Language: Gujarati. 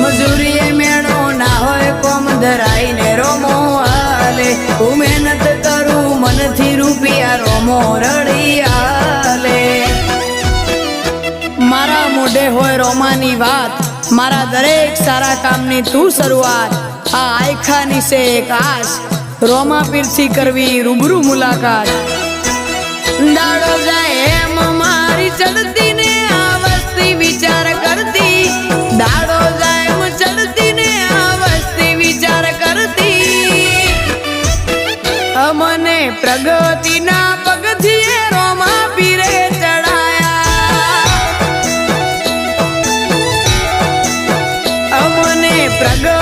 મજૂરીએ મેળો ના હોય કોમ ધરાઈને રોમો હાલે હું મહેનત કરું મનથી રૂપિયા રોમો રડી હાલે મારા મોઢે હોય રોમાની વાત મારા દરેક સારા કામની તું શરૂઆત આ આયખાની છે એક આશ રોમા પીરથી કરવી રૂબરૂ મુલાકાત દાડો જાય એમ મારી ચડતી ને આ વસ્તી વિચાર કરતી દાડો જાય એમ ચડતી ને આ વસ્તી વિચાર કરતી અમને પ્રગતિના પગથિયે રોમા પીરે ચડાયા અમને પ્રગતિ